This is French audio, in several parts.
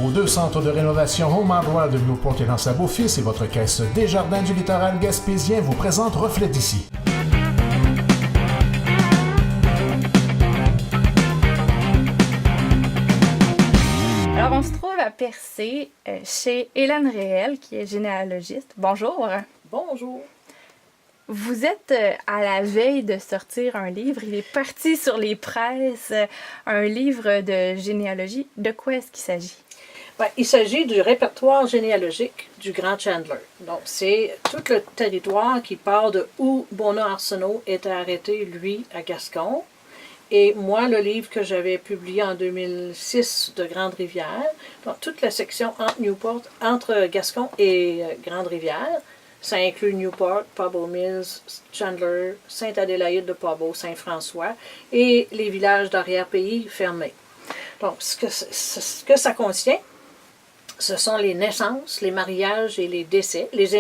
Vos 2 centres de rénovation Home Hardware de Newport et dans sa Beau-Fils et votre caisse Desjardins du littoral gaspésien vous présentent Reflet d'ici. Alors, on se trouve à Percé, chez Hélène Réel, qui est généalogiste. Bonjour. Bonjour. Vous êtes à la veille de sortir un livre. Il est parti sur les presses, un livre de généalogie. De quoi est-ce qu'il s'agit? Ben, il s'agit du répertoire généalogique du Grand Chandler. Donc, c'est tout le territoire qui part de où Bonnat Arsenault était arrêté, lui, à Gascon. Et moi, le livre que j'avais publié en 2006 de Grande-Rivière, donc toute la section entre Gascon et Grande-Rivière, ça inclut Newport, Pabot Mills, Chandler, Sainte-Adélaïde de Pabot, Saint-François et les villages d'arrière-pays fermés. Donc, ce que ça contient, ce sont les naissances, les mariages et les décès, les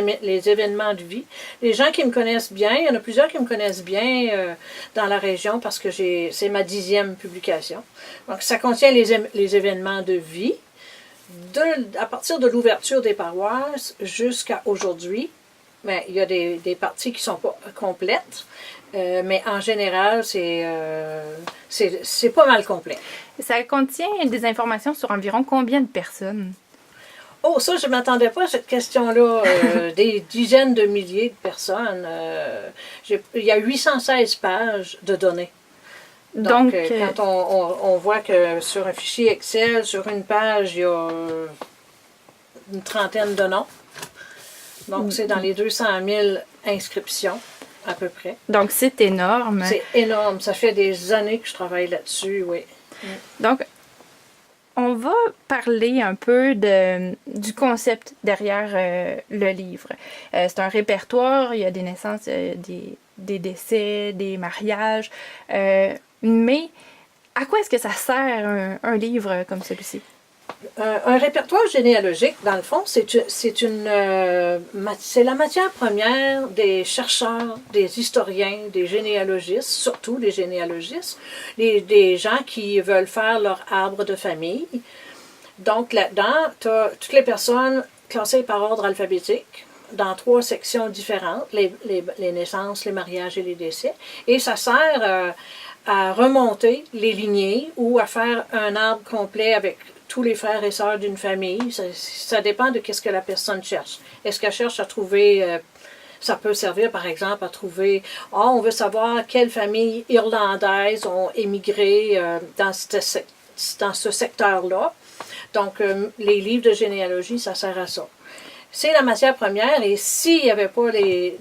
événements de vie. Les gens qui me connaissent bien, il y en a plusieurs qui me connaissent bien dans la région parce que c'est ma 10e publication. Donc, ça contient les événements de vie, à partir de l'ouverture des paroisses jusqu'à aujourd'hui. Ben, il y a des parties qui ne sont pas complètes, mais en général, c'est pas mal complet. Ça contient des informations sur environ combien de personnes? Oh, ça, je ne m'attendais pas à cette question-là. Des dizaines de milliers de personnes. Il y a 816 pages de données. Donc quand on voit que sur un fichier Excel, sur une page, il y a une trentaine de noms. Donc, c'est dans les 200 000 inscriptions, à peu près. Donc, c'est énorme. C'est énorme. Ça fait des années que je travaille là-dessus, oui. Donc, on va parler un peu du concept derrière le livre. C'est un répertoire, il y a des naissances, des décès, des mariages. Mais à quoi est-ce que ça sert un livre comme celui-ci? Un répertoire généalogique, dans le fond, c'est la matière première des chercheurs, des historiens, des généalogistes, surtout des généalogistes, des gens qui veulent faire leur arbre de famille. Donc là-dedans, tu as toutes les personnes classées par ordre alphabétique, dans 3 sections différentes, les naissances, les mariages et les décès. Et ça sert à remonter les lignées ou à faire un arbre complet avec tous les frères et sœurs d'une famille. Ça dépend de ce que la personne cherche. Est-ce qu'elle cherche à trouver, ça peut servir par exemple à trouver, on veut savoir quelles familles irlandaises ont émigré dans ce secteur-là. Donc, les livres de généalogie, ça sert à ça. C'est la matière première et s'il n'y avait pas des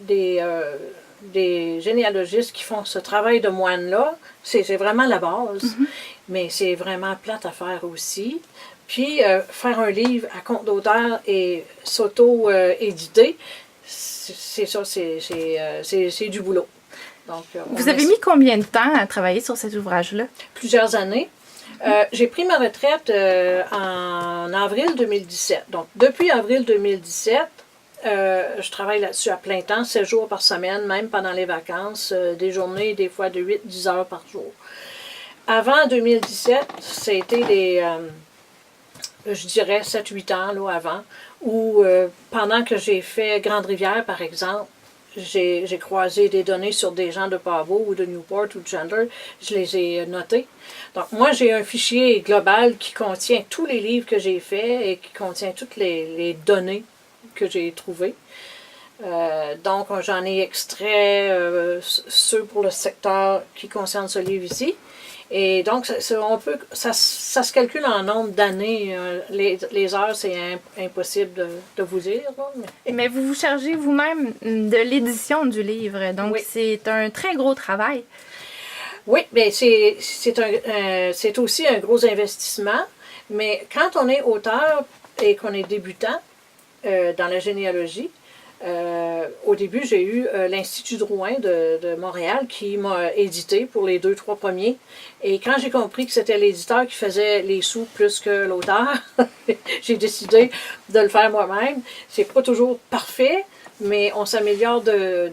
généalogistes qui font ce travail de moine-là, c'est vraiment la base. Mm-hmm. Mais c'est vraiment plate à faire aussi. Puis, faire un livre à compte d'auteur et s'auto-éditer, c'est ça, c'est du boulot. Donc, vous avez mis combien de temps à travailler sur cet ouvrage-là? Plusieurs années. J'ai pris ma retraite en avril 2017. Donc, depuis avril 2017, je travaille là-dessus à plein temps, 7 jours par semaine, même pendant les vacances, des journées, des fois de 8-10 heures par jour. Avant 2017, ça a été je dirais 7-8 ans là, avant, où pendant que j'ai fait Grande-Rivière, par exemple, j'ai croisé des données sur des gens de Pabot ou de Newport ou de Chandler, je les ai notées. Donc moi, j'ai un fichier global qui contient tous les livres que j'ai faits et qui contient toutes les données que j'ai trouvées. Donc j'en ai extrait ceux pour le secteur qui concerne ce livre ici. Et donc, ça se calcule en nombre d'années. Les heures, c'est impossible de vous dire. Là, mais vous vous chargez vous-même de l'édition du livre. Donc, oui. C'est un très gros travail. Oui, bien, c'est aussi un gros investissement. Mais quand on est auteur et qu'on est débutant dans la généalogie, au début, j'ai eu l'Institut Drouin de Montréal qui m'a édité pour les 2-3 premiers. Et quand j'ai compris que c'était l'éditeur qui faisait les sous plus que l'auteur, j'ai décidé de le faire moi-même. C'est pas toujours parfait, mais on s'améliore de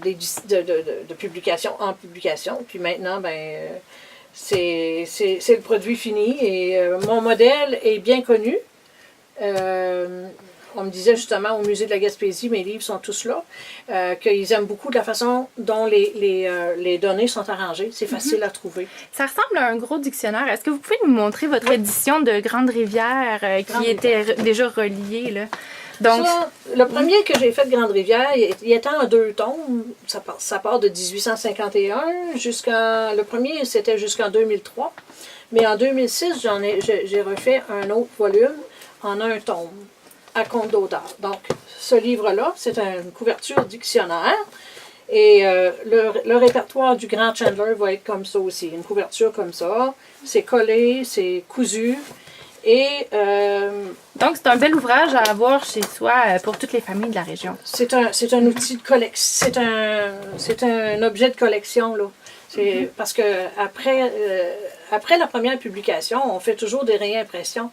publication en publication. Puis maintenant, c'est le produit fini. Et mon modèle est bien connu. On me disait justement au Musée de la Gaspésie, mes livres sont tous là, qu'ils aiment beaucoup de la façon dont les données sont arrangées. C'est facile à trouver. Ça ressemble à un gros dictionnaire. Est-ce que vous pouvez nous montrer votre édition de Grande Rivière qui était déjà reliée, là? Donc, ça, le premier que j'ai fait de Grande Rivière, il était en 2 tomes. Ça part de 1851 jusqu'à... Le premier, c'était jusqu'en 2003. Mais en 2006, j'ai refait un autre volume en 1 tome, à compte d'auteur. Donc, ce livre-là, c'est une couverture dictionnaire. Et le répertoire du Grand Chandler va être comme ça aussi. Une couverture comme ça. C'est collé, c'est cousu. Et donc, c'est un bel ouvrage à avoir chez soi pour toutes les familles de la région. c'est un outil de collection. C'est un objet de collection, là. Parce que après la première publication, on fait toujours des réimpressions.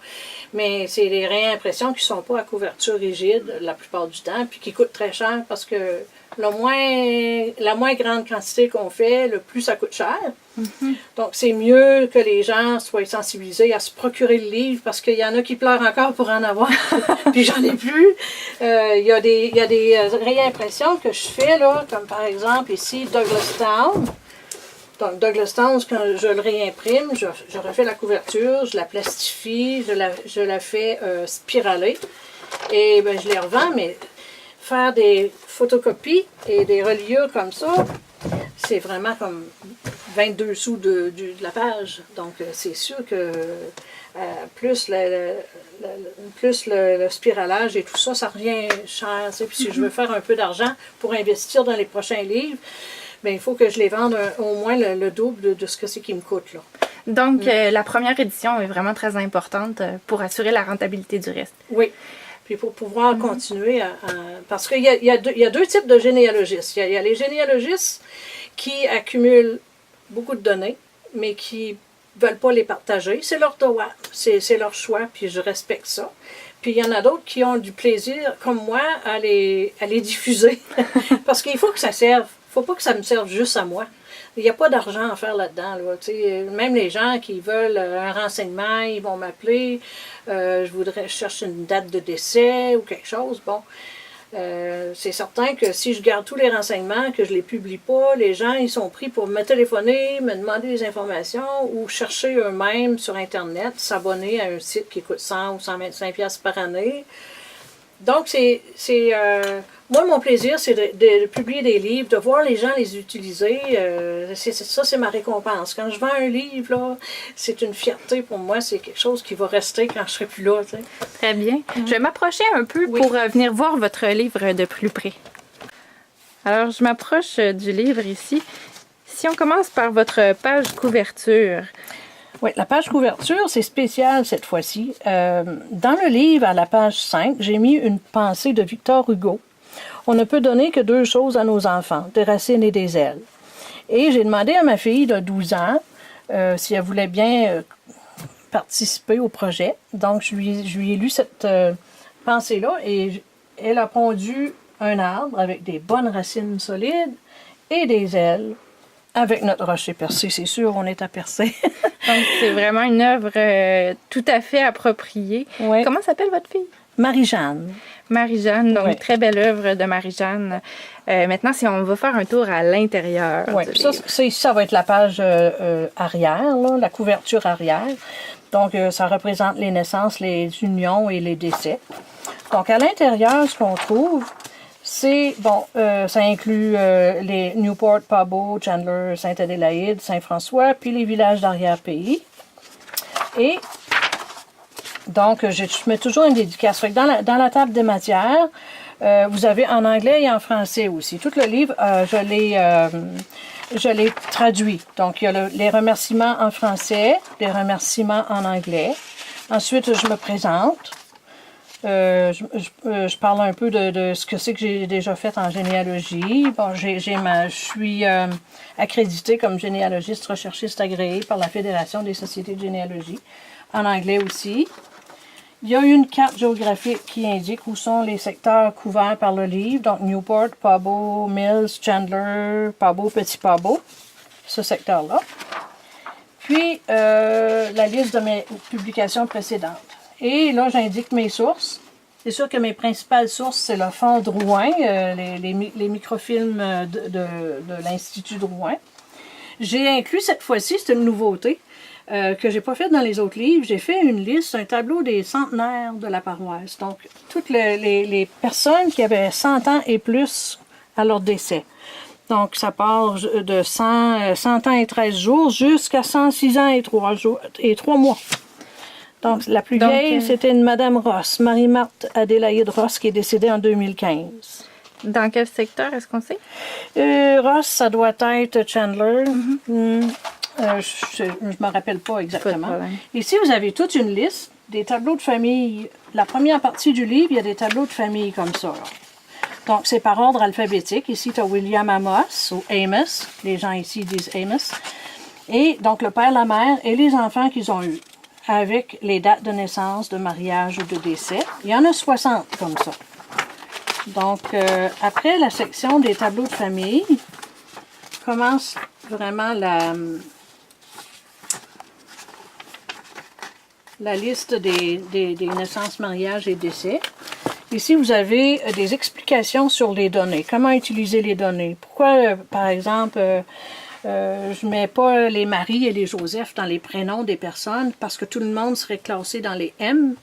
Mais c'est des réimpressions qui ne sont pas à couverture rigide la plupart du temps, puis qui coûtent très cher parce que la moins grande quantité qu'on fait, le plus ça coûte cher. Donc, c'est mieux que les gens soient sensibilisés à se procurer le livre parce qu'il y en a qui pleurent encore pour en avoir, puis j'en ai plus. Il y a des réimpressions que je fais, là, comme par exemple ici, Douglastown. Donc, Douglastown, quand je le réimprime, je refais la couverture, je la plastifie, je la fais spiraler et ben, je les revends, mais faire des photocopies et des reliures comme ça, c'est vraiment comme 22 sous de la page. Donc, c'est sûr que plus le spiralage et tout ça, ça revient cher. Puis si je veux faire un peu d'argent pour investir dans les prochains livres, bien, il faut que je les vende au moins le double de ce que c'est qui me coûte, là. Donc, la première édition est vraiment très importante pour assurer la rentabilité du reste. Oui. Puis pour pouvoir continuer parce qu'il y a 2 types de généalogistes. Il y a les généalogistes qui accumulent beaucoup de données, mais qui ne veulent pas les partager. C'est leur droit, c'est leur choix, puis je respecte ça. Puis il y en a d'autres qui ont du plaisir, comme moi, à les diffuser. Parce qu'il faut que ça serve. Il ne faut pas que ça me serve juste à moi. Il n'y a pas d'argent à faire là-dedans. Là. Même les gens qui veulent un renseignement, ils vont m'appeler. Je cherche une date de décès ou quelque chose. Bon, c'est certain que si je garde tous les renseignements, que je ne les publie pas, les gens ils sont pris pour me téléphoner, me demander des informations ou chercher eux-mêmes sur Internet, s'abonner à un site qui coûte 100 ou 125$ par année. Donc, moi, mon plaisir, c'est de publier des livres, de voir les gens les utiliser. Ça, c'est ma récompense. Quand je vends un livre, là, c'est une fierté pour moi. C'est quelque chose qui va rester quand je ne serai plus là. Tu sais. Très bien. Je vais m'approcher un peu pour venir voir votre livre de plus près. Alors, je m'approche du livre ici. Si on commence par votre page couverture... Oui, la page couverture, c'est spécial cette fois-ci. Dans le livre, à la page 5, j'ai mis une pensée de Victor Hugo. On ne peut donner que 2 choses à nos enfants, des racines et des ailes. Et j'ai demandé à ma fille de 12 ans si elle voulait bien participer au projet. Donc, je lui ai lu cette pensée-là et elle a pondu un arbre avec des bonnes racines solides et des ailes. Avec notre rocher percé, c'est sûr, on est à percer. Donc, c'est vraiment une œuvre tout à fait appropriée. Oui. Comment s'appelle votre fille? Marie-Jeanne. Marie-Jeanne, donc Oui. très belle œuvre de Marie-Jeanne. Maintenant, si on va faire un tour à l'intérieur. Oui, ça va être la page arrière, là, la couverture arrière. Donc, ça représente les naissances, les unions et les décès. Donc, à l'intérieur, ce qu'on trouve, c'est, ça inclut les Newport, Pabot, Chandler, Sainte-Adélaïde, Saint-François, puis les villages d'arrière-pays. Et donc, je mets toujours une dédicace. Fait que dans la table des matières, vous avez en anglais et en français aussi. Tout le livre, je l'ai traduit. Donc, il y a les remerciements en français, les remerciements en anglais. Ensuite, je me présente. Je parle un peu de ce que c'est que j'ai déjà fait en généalogie. Bon, je suis accréditée comme généalogiste recherchiste agréée par la Fédération des sociétés de généalogie, en anglais aussi. Il y a une carte géographique qui indique où sont les secteurs couverts par le livre, donc Newport, Pabot, Mills, Chandler, Pabot, Petit Pabot, ce secteur-là. Puis, la liste de mes publications précédentes. Et là, j'indique mes sources. C'est sûr que mes principales sources, c'est le fonds Drouin, les microfilms de l'Institut Drouin. J'ai inclus cette fois-ci, c'est une nouveauté, que je n'ai pas faite dans les autres livres. J'ai fait une liste, un tableau des centenaires de la paroisse. Donc, toutes les personnes qui avaient 100 ans et plus à leur décès. Donc, ça part de 100 ans et 13 jours jusqu'à 106 ans et 3 mois. Donc, la plus vieille, c'était une Madame Ross, Marie-Marthe Adélaïde Ross, qui est décédée en 2015. Dans quel secteur, est-ce qu'on sait? Ross, ça doit être Chandler. Je ne me rappelle pas exactement. Ici, vous avez toute une liste des tableaux de famille. La première partie du livre, il y a des tableaux de famille comme ça. Là. Donc, c'est par ordre alphabétique. Ici, tu as William Amos ou Amos. Les gens ici disent Amos. Et donc, le père, la mère et les enfants qu'ils ont eus, avec les dates de naissance, de mariage ou de décès. Il y en a 60 comme ça. Donc, après la section des tableaux de famille, commence vraiment la liste des naissances, mariages et décès. Ici, vous avez des explications sur les données. Comment utiliser les données. Pourquoi, par exemple, je ne mets pas les Marie et les Joseph dans les prénoms des personnes parce que tout le monde serait classé dans les M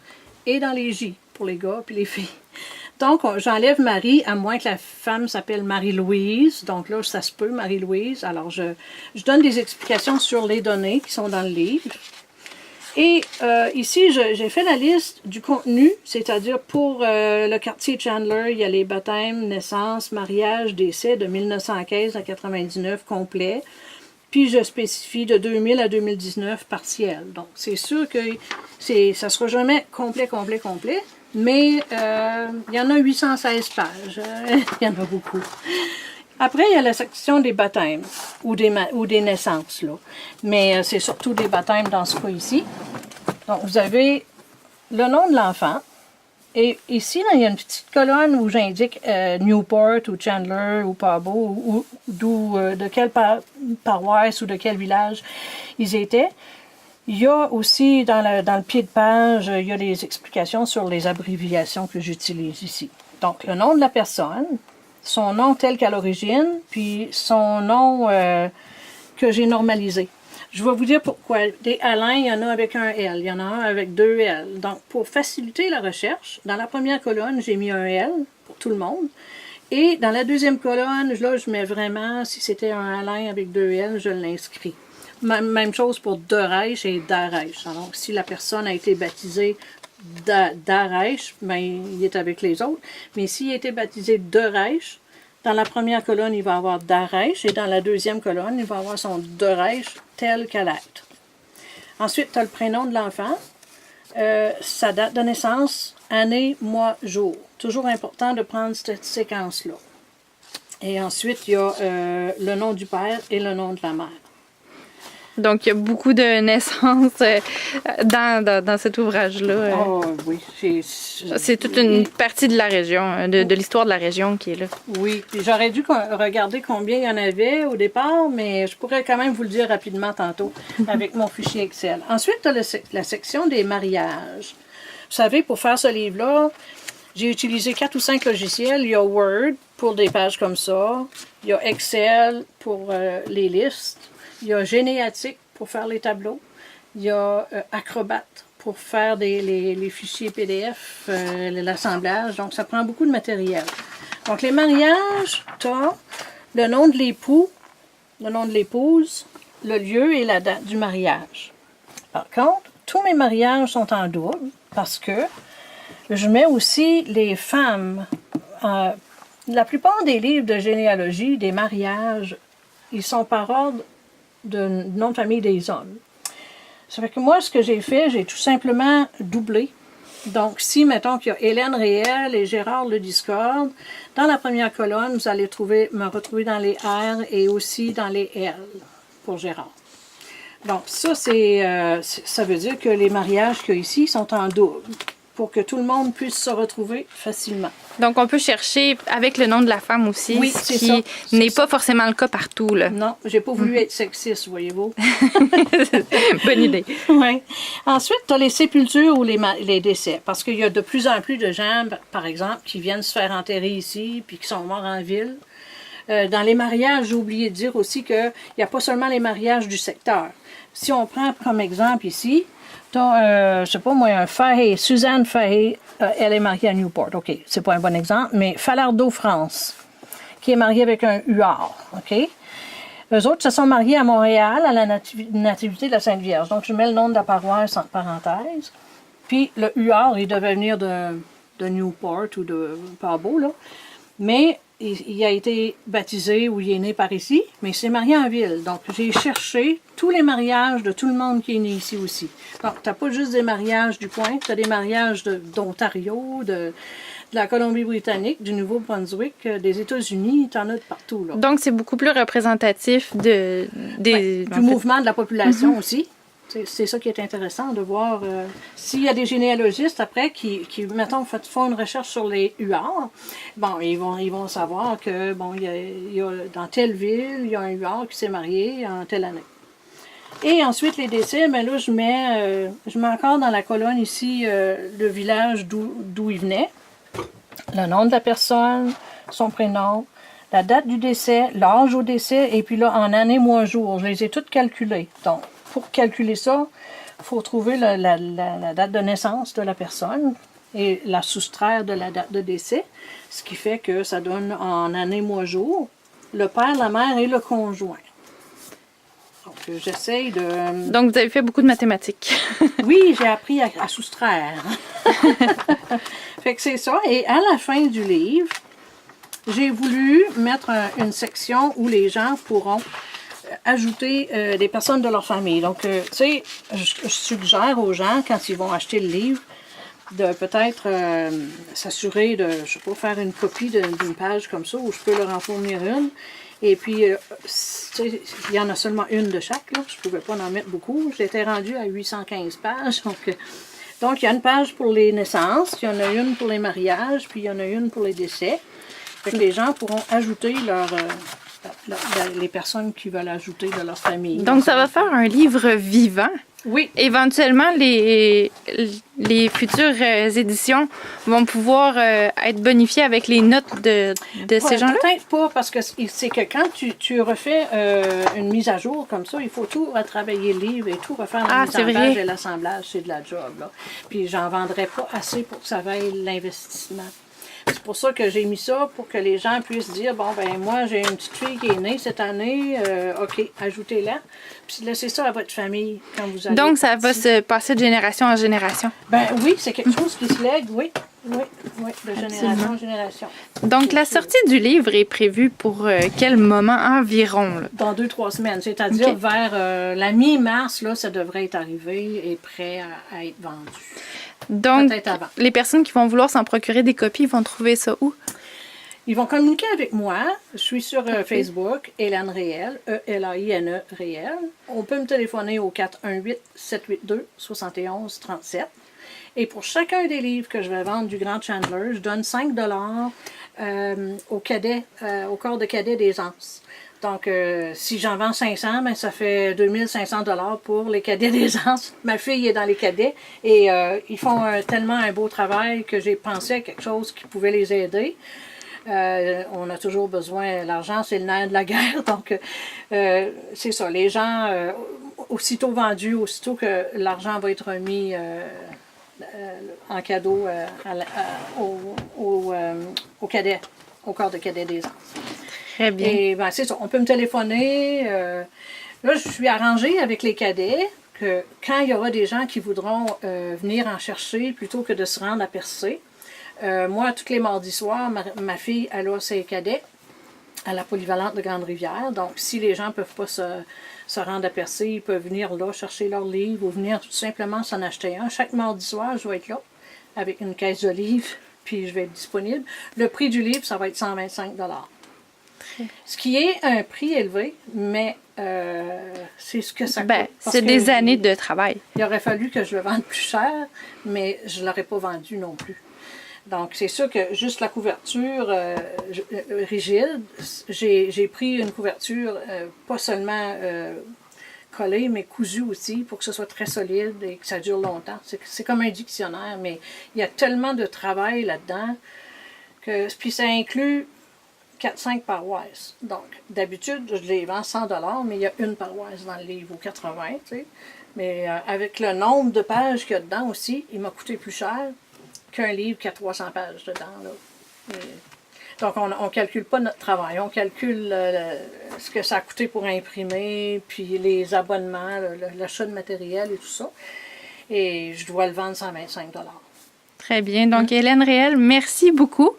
et dans les J pour les gars et les filles. Donc, j'enlève Marie, à moins que la femme s'appelle Marie-Louise. Donc là, ça se peut, Marie-Louise. Alors, je donne des explications sur les données qui sont dans le livre. Et ici, j'ai fait la liste du contenu, c'est-à-dire pour le quartier Chandler, il y a les baptêmes, naissances, mariages, décès de 1915 à 99 complet. Puis je spécifie de 2000 à 2019 partiel. Donc, c'est sûr que ça ne sera jamais complet. Mais il y en a 816 pages. Il y en a beaucoup. Après, il y a la section des baptêmes ou des naissances. Là. Mais c'est surtout des baptêmes dans ce cas ici. Donc, vous avez le nom de l'enfant. Et ici, là, il y a une petite colonne où j'indique Newport ou Chandler ou Pabo ou de quelle paroisse ou de quel village ils étaient. Il y a aussi, dans le pied de page, il y a des explications sur les abréviations que j'utilise ici. Donc, le nom de la personne, son nom tel qu'à l'origine, puis son nom que j'ai normalisé. Je vais vous dire pourquoi. Des Alain, il y en a avec un L, il y en a un avec 2 L. Donc, pour faciliter la recherche, dans la première colonne, j'ai mis un L pour tout le monde. Et dans la deuxième colonne, là, je mets vraiment, si c'était un Alain avec 2 L, je l'inscris. Même chose pour De Reich et Dareich. Donc, si la personne a été baptisée Dareich, ben, il est avec les autres. Mais s'il a été baptisé De Reich, dans la première colonne, il va avoir Dareich, et dans la deuxième colonne, il va avoir son De Reich tel qu'à l'être. Ensuite, tu as le prénom de l'enfant, sa date de naissance, année, mois, jour. Toujours important de prendre cette séquence-là. Et ensuite, il y a le nom du père et le nom de la mère. Donc, il y a beaucoup de naissances dans cet ouvrage-là. Oh, oui. C'est toute une partie de la région, de l'histoire de la région qui est là. Oui. Puis j'aurais dû regarder combien il y en avait au départ, mais je pourrais quand même vous le dire rapidement tantôt avec mon fichier Excel. Ensuite, tu as la section des mariages. Vous savez, pour faire ce livre-là, j'ai utilisé 4 ou 5 logiciels. Il y a Word pour des pages comme ça. Il y a Excel pour les listes. Il y a Généatique pour faire les tableaux. Il y a Acrobat pour faire les fichiers PDF, l'assemblage. Donc, ça prend beaucoup de matériel. Donc, les mariages, tu as le nom de l'époux, le nom de l'épouse, le lieu et la date du mariage. Par contre, tous mes mariages sont en double parce que je mets aussi les femmes. La plupart des livres de généalogie, des mariages, ils sont par ordre de nom de famille des hommes. Ça fait que moi, ce que j'ai fait, j'ai tout simplement doublé. Donc, si, mettons qu'il y a Hélène Réel et Gérard Le Discorde, dans la première colonne, vous allez me retrouver dans les R et aussi dans les L pour Gérard. Donc, ça, ça veut dire que les mariages qu'il y a ici sont en double pour que tout le monde puisse se retrouver facilement. Donc, on peut chercher avec le nom de la femme aussi, Oui, ce c'est qui ça. n'est C'est pas forcément le cas partout, là. Non, j'ai pas voulu être sexiste, voyez-vous. Bonne idée. Oui. Ensuite, tu as les sépultures ou les décès. Parce qu'il y a de plus en plus de gens, par exemple, qui viennent se faire enterrer ici, puis qui sont morts en ville. Dans les mariages, j'ai oublié de dire aussi qu'il n'y a pas seulement les mariages du secteur. Si on prend comme exemple ici, tu as, je sais pas moi, un Fahey, Suzanne Fahey, elle est mariée à Newport. OK, c'est pas un bon exemple, mais Falardeau France, qui est mariée avec un huard. OK? Eux autres se sont mariés à Montréal, à la Nativité de la Sainte Vierge. Donc, je mets le nom de la paroisse entre parenthèses. Puis, le huard, il devait venir de Newport ou de Pabot, là. Mais il a été baptisé ou il est né par ici, mais il s'est marié en ville. Donc, j'ai cherché tous les mariages de tout le monde qui est né ici aussi. Donc, tu n'as pas juste des mariages du coin, tu as des mariages d'Ontario, de la Colombie-Britannique, du Nouveau-Brunswick, des États-Unis, tu en as de partout, là. Donc, c'est beaucoup plus représentatif du Mouvement de la population aussi. C'est ça qui est intéressant de voir. S'il y a des généalogistes après qui mettons, font une recherche sur les huards, bon, ils vont savoir que, bon, il y a dans telle ville, il y a un huard qui s'est marié en telle année. Et ensuite, les décès, mais là, je mets encore dans la colonne ici le village d'où il venait, le nom de la personne, son prénom, la date du décès, l'âge au décès, et puis là, en année, mois, jour. Je les ai toutes calculées. Donc, pour calculer ça, il faut trouver la date de naissance de la personne et la soustraire de la date de décès, ce qui fait que ça donne en année, mois, jour, le père, la mère et le conjoint. Donc, j'essaye de... Donc, vous avez fait beaucoup de mathématiques. Oui, j'ai appris à soustraire. Fait que c'est ça. Et à la fin du livre, j'ai voulu mettre une section où les gens pourront ajouter des personnes de leur famille. Donc, tu sais, je suggère aux gens, quand ils vont acheter le livre, de peut-être s'assurer de, je sais pas, faire une copie d'une page comme ça, où je peux leur en fournir une. Et puis, tu sais, il y en a seulement une de chaque, là. Je ne pouvais pas en mettre beaucoup. J'étais rendue à 815 pages. Donc, il y a une page pour les naissances, il y en a une pour les mariages, puis il y en a une pour les décès. Fait que les gens pourront ajouter les personnes qui veulent ajouter de leur famille. Donc, ça va faire un livre vivant. Oui. Éventuellement, les futures éditions vont pouvoir être bonifiées avec les notes de ces gens-là? Peut-être pas, parce que c'est que quand tu refais une mise à jour comme ça, il faut tout retravailler le livre et tout refaire la mise en page et l'assemblage, c'est de la job, là. Puis j'en vendrais pas assez pour que ça vaille l'investissement. C'est pour ça que j'ai mis ça, pour que les gens puissent dire, bon, ben moi, j'ai une petite fille qui est née cette année, OK, ajoutez-la. Puis laissez ça à votre famille quand vous allez. Donc, ça va se passer de génération en génération. Ben oui, c'est quelque chose qui se lègue, oui, de génération en génération. Donc, la sortie du livre est prévue pour quel moment environ? Là? Dans 2-3 semaines, c'est-à-dire vers la mi-mars, là, ça devrait être arrivé et prêt à être vendu. Donc, les personnes qui vont vouloir s'en procurer des copies, vont trouver ça où? Ils vont communiquer avec moi. Je suis sur Facebook, Hélène Réel, E-L-A-I-N-E Réel. On peut me téléphoner au 418-782-7137. Et pour chacun des livres que je vais vendre du Grand Chandler, je donne 5 au corps de cadet des Anses. Donc, si j'en vends 500, ben, ça fait 2500 $ pour les cadets des Anses. Ma fille est dans les cadets et ils font tellement un beau travail que j'ai pensé à quelque chose qui pouvait les aider. On a toujours besoin, l'argent c'est le nerf de la guerre, donc c'est ça, les gens, aussitôt vendus, aussitôt que l'argent va être remis en cadeau au cadet, au corps de cadet des Anses. Très bien. Et ben, c'est ça, on peut me téléphoner. Là, je suis arrangée avec les cadets que quand il y aura des gens qui voudront venir en chercher plutôt que de se rendre à Percé, moi, tous les mardis soirs, ma fille, elle a ses cadets à la polyvalente de Grande-Rivière. Donc, si les gens ne peuvent pas se rendre à Percé, ils peuvent venir là chercher leurs livres ou venir tout simplement s'en acheter un. Chaque mardi soir, je vais être là avec une caisse de livres, puis je vais être disponible. Le prix du livre, ça va être 125 $. Ce qui est un prix élevé, mais c'est ce que ça coûte. Parce c'est que des années de travail. Il aurait fallu que je le vende plus cher, mais je ne l'aurais pas vendu non plus. Donc, c'est sûr que juste la couverture rigide, j'ai pris une couverture pas seulement collée, mais cousue aussi, pour que ce soit très solide et que ça dure longtemps. C'est comme un dictionnaire, mais il y a tellement de travail là-dedans que... Puis ça inclut 4-5 paroisses. Donc, d'habitude, je les vends 100 $, mais il y a une paroisse dans le livre, ou 80, tu sais. Mais avec le nombre de pages qu'il y a dedans aussi, il m'a coûté plus cher qu'un livre qui a 300 pages dedans, là. Donc, on ne calcule pas notre travail. On calcule ce que ça a coûté pour imprimer, puis les abonnements, l'achat de matériel et tout ça. Et je dois le vendre 125 $. Très bien. Donc, Hélène Réel, merci beaucoup.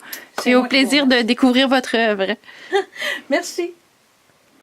C'est au plaisir de découvrir votre œuvre. Merci.